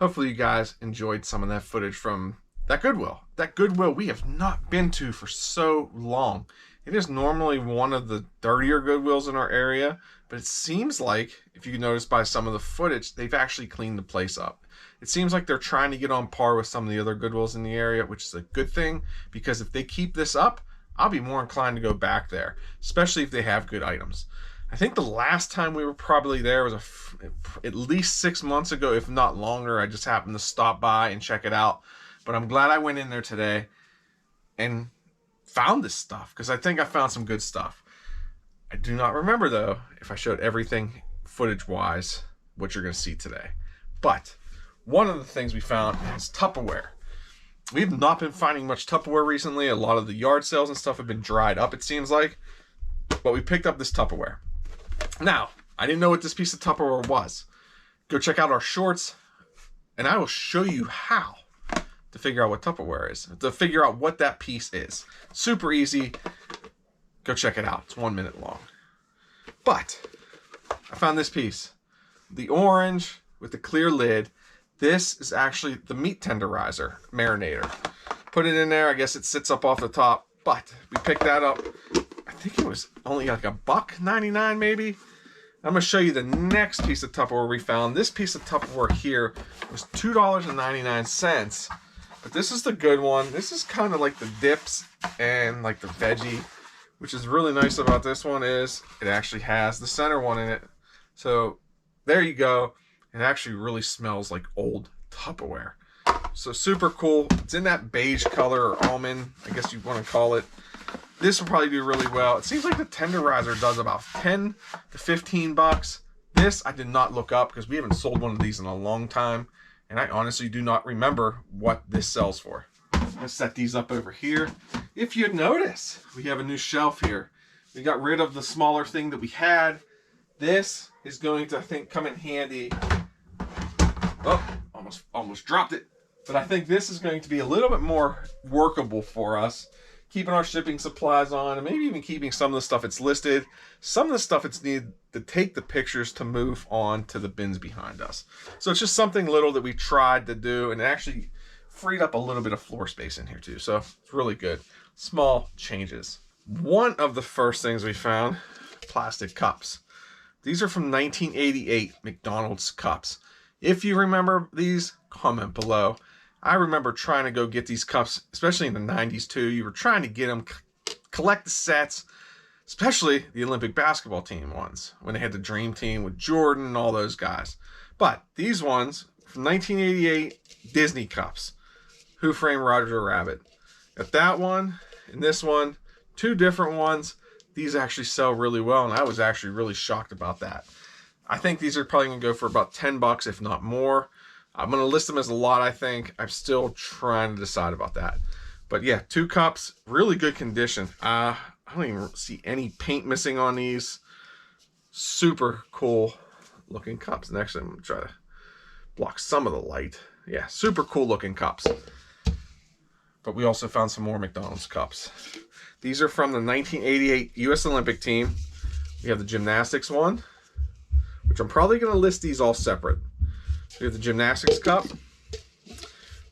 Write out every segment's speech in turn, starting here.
Hopefully you guys enjoyed some of that footage from that Goodwill. That Goodwill we have not been to for so long. It is normally one of the dirtier Goodwills in our area, but it seems like, if you notice by some of the footage, they've actually cleaned the place up. It seems like they're trying to get on par with some of the other Goodwills in the area, which is a good thing, because if they keep this up, I'll be more inclined to go back there, especially if they have good items. I think the last time we were probably there was at least 6 months ago, if not longer. I just happened to stop by and check it out. But I'm glad I went in there today and found this stuff, because I think I found some good stuff. I do not remember, though, if I showed everything footage-wise, what you're going to see today. But one of the things we found is Tupperware. We have not been finding much Tupperware recently. A lot of the yard sales and stuff have been dried up, it seems like. But we picked up this Tupperware. Now, I didn't know what this piece of Tupperware was. Go check out our shorts, and I will show you how to figure out what Tupperware is, to figure out what that piece is. Super easy. Go check it out. It's 1 minute long. But I found this piece. The orange with the clear lid. This is actually the meat tenderizer marinator. Put it in there. I guess it sits up off the top. But we picked that up. I think it was only like $1.99 maybe. I'm going to show you the next piece of Tupperware we found. This piece of Tupperware here was $2.99. But this is the good one. This is kind of like the dips and like the veggie. Which is really nice about this one is it actually has the center one in it. So there you go. It actually really smells like old Tupperware. So super cool. It's in that beige color or almond, I guess you want to call it. This will probably do really well. It seems like the tenderizer does about 10 to 15 bucks. This I did not look up because we haven't sold one of these in a long time. And I honestly do not remember what this sells for. Let's set these up over here. If you notice, we have a new shelf here. We got rid of the smaller thing that we had. This is going to, I think, come in handy. Oh, almost dropped it. But I think this is going to be a little bit more workable for us. Keeping our shipping supplies on, and maybe even keeping some of the stuff it's listed. Some of the stuff it's needed to take the pictures to move on to the bins behind us. So it's just something little that we tried to do, and it actually freed up a little bit of floor space in here too. So it's really good. Small changes. One of the first things we found, plastic cups. These are from 1988 McDonald's cups. If you remember these, comment below. I remember trying to go get these cups, especially in the 90s too. You were trying to get them, collect the sets, especially the Olympic basketball team ones, when they had the Dream Team with Jordan and all those guys. But these ones from 1988 Disney cups. Who Framed Roger Rabbit? Got that one and this one, two different ones. These actually sell really well, and I was actually really shocked about that. I think these are probably going to go for about 10 bucks, if not more. I'm going to list them as a lot, I think. I'm still trying to decide about that. But yeah, two cups, really good condition. I don't even see any paint missing on these. Super cool looking cups. And actually, I'm going to try to block some of the light. Yeah, super cool looking cups. But we also found some more McDonald's cups. These are from the 1988 U.S. Olympic team. We have the gymnastics one, which I'm probably going to list these all separate. We have the gymnastics cup.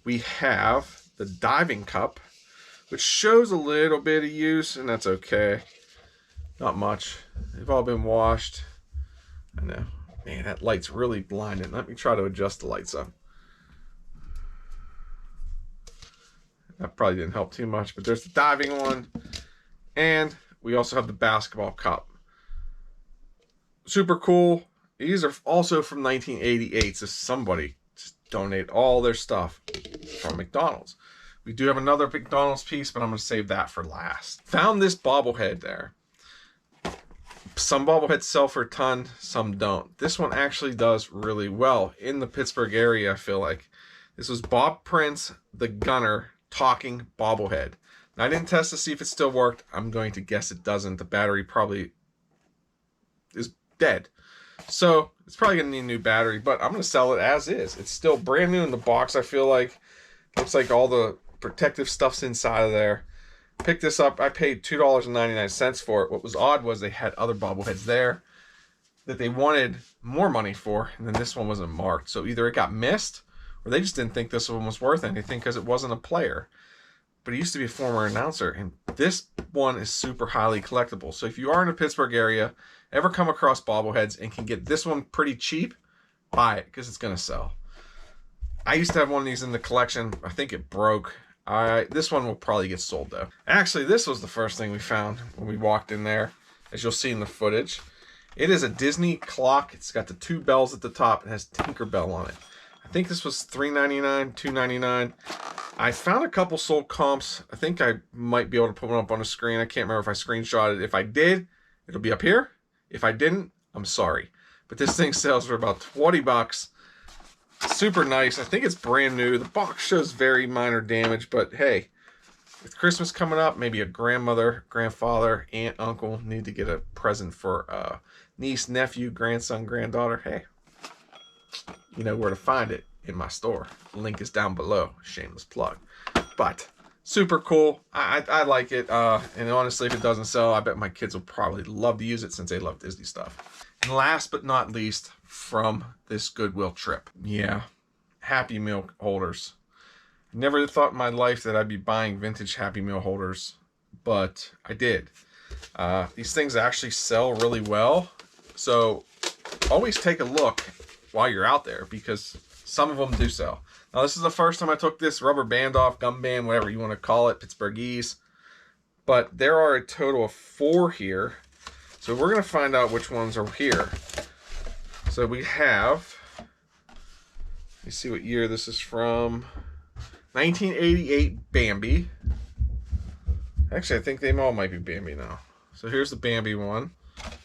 We have the diving cup, which shows a little bit of use, and that's okay. Not much. They've all been washed. I know. Man, that light's really blinding. Let me try to adjust the lights up. That probably didn't help too much, but there's the diving one. And we also have the basketball cup. Super cool. These are also from 1988, so somebody just donate all their stuff from McDonald's. We do have another McDonald's piece, but I'm going to save that for last. Found this bobblehead there. Some bobbleheads sell for a ton, some don't. This one actually does really well in the Pittsburgh area, I feel like. This was Bob Prince, the Gunner, talking bobblehead. Now, I didn't test to see if it still worked. I'm going to guess it doesn't. The battery probably is dead. So it's probably going to need a new battery, but I'm going to sell it as is. It's still brand new in the box, I feel like. Looks like all the protective stuff's inside of there. Picked this up. I paid $2.99 for it. What was odd was they had other bobbleheads there that they wanted more money for, and then this one wasn't marked. So either it got missed or they just didn't think this one was worth anything because it wasn't a player. But he used to be a former announcer, and this one is super highly collectible. So if you are in the Pittsburgh area, ever come across bobbleheads and can get this one pretty cheap, buy it because it's going to sell. I used to have one of these in the collection. I think it broke. This one will probably get sold though. Actually, this was the first thing we found when we walked in there, as you'll see in the footage. It is a Disney clock. It's got the 2 bells at the top. It has Tinkerbell on it. I think this was $3.99, $2.99. I found a couple sold comps. I think I might be able to put one up on the screen. I can't remember if I screenshot it. If I did, it'll be up here. If I didn't, I'm sorry. But this thing sells for about 20 bucks. Super nice. I think it's brand new. The box shows very minor damage, but hey, with Christmas coming up, maybe a grandmother, grandfather, aunt, uncle need to get a present for niece, nephew, grandson, granddaughter. Hey, you know where to find it in my store. Link is down below. Shameless plug. But super cool. I like it. And honestly, if it doesn't sell, I bet my kids will probably love to use it since they love Disney stuff. And last but not least, from this Goodwill trip. Yeah, Happy Meal holders. Never thought in my life that I'd be buying vintage Happy Meal holders, but I did. These things actually sell really well. So always take a look while you're out there because some of them do sell. Now this is the first time I took this rubber band off, gum band, whatever you want to call it, Pittsburghese. But there are a total of 4 here. So we're going to find out which ones are here. So we have, let me see what year this is from. 1988 Bambi. Actually, I think they all might be Bambi now. So here's the Bambi one.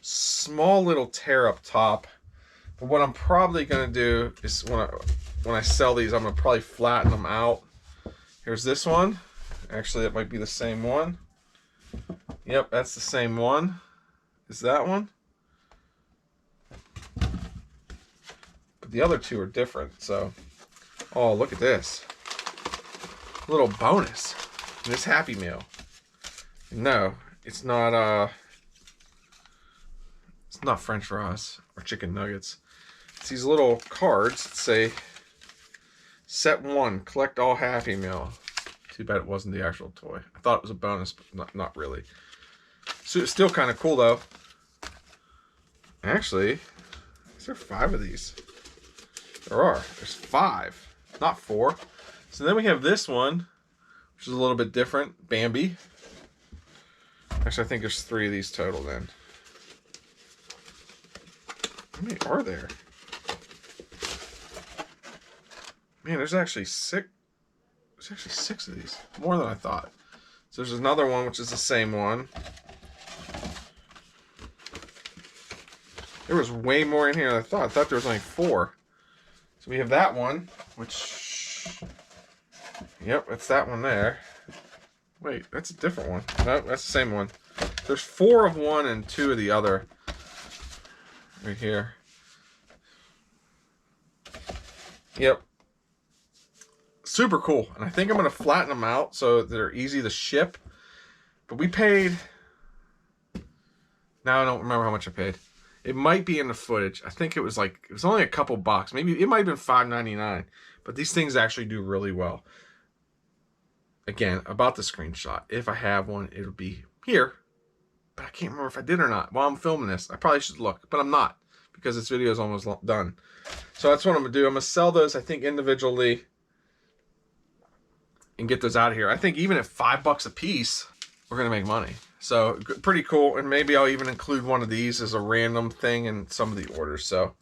Small little tear up top. But what I'm probably going to do is when I sell these, I'm going to probably flatten them out. Here's this one. Actually, that might be the same one. Yep, that's the same one. Is that one? But the other 2 are different. So, oh, look at this. Little bonus. This Happy Meal. No, it's not French fries or chicken nuggets. It's these little cards that say set 1, collect all Happy Meal. Too bad it wasn't the actual toy. I thought it was a bonus, but not really. So it's still kind of cool though. Actually, is there 5 of these? There are. There's 5, not 4. So then we have this one, which is a little bit different. Bambi. Actually, I think there's 3 of these total then. How many are there? Man, there's actually 6. There's actually 6 of these. More than I thought. So there's another one, which is the same one. There was way more in here than I thought. I thought there was only 4. So we have that one, which... Yep, it's that one there. Wait, that's a different one. No, that's the same one. There's 4 of one and 2 of the other. Right here. Yep. Super cool. And I think I'm going to flatten them out so they're easy to ship. But we paid... Now I don't remember how much I paid. It might be in the footage. I think it was only a couple bucks. Maybe it might have been $5.99. But these things actually do really well. Again, about the screenshot. If I have one, it'll be here. But I can't remember if I did or not. While I'm filming this, I probably should look. But I'm not. Because this video is almost done. So that's what I'm going to do. I'm going to sell those, I think, individually. And get those out of here. I think even at $5 a piece, we're going to make money. So, pretty cool. And maybe I'll even include one of these as a random thing in some of the orders. So,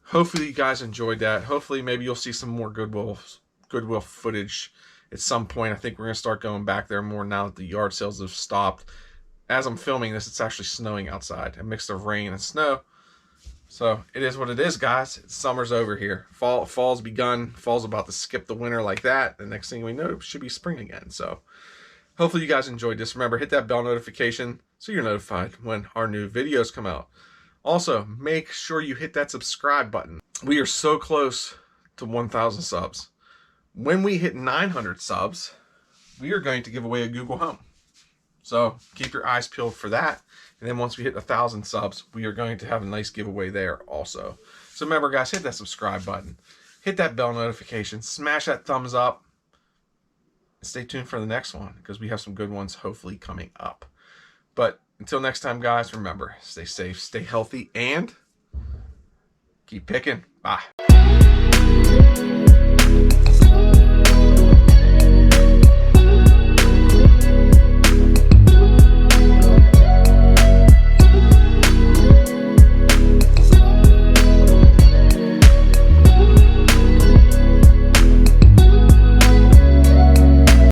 hopefully you guys enjoyed that. Hopefully maybe you'll see some more Goodwill footage at some point. I think we're going to start going back there more now that the yard sales have stopped. As I'm filming this, it's actually snowing outside. A mix of rain and snow. So, it is what it is, guys. Summer's over here. Fall's begun. Fall's about to skip the winter like that. The next thing we know, it should be spring again. So, hopefully you guys enjoyed this. Remember, hit that bell notification so you're notified when our new videos come out. Also, make sure you hit that subscribe button. We are so close to 1,000 subs. When we hit 900 subs, we are going to give away a Google Home. So keep your eyes peeled for that. And then once we hit 1,000 subs, we are going to have a nice giveaway there also. So remember, guys, hit that subscribe button. hit that bell notification, smash that thumbs up. Stay tuned for the next one because we have some good ones hopefully coming up. But until next time, guys, remember, stay safe, stay healthy, and keep picking. Bye.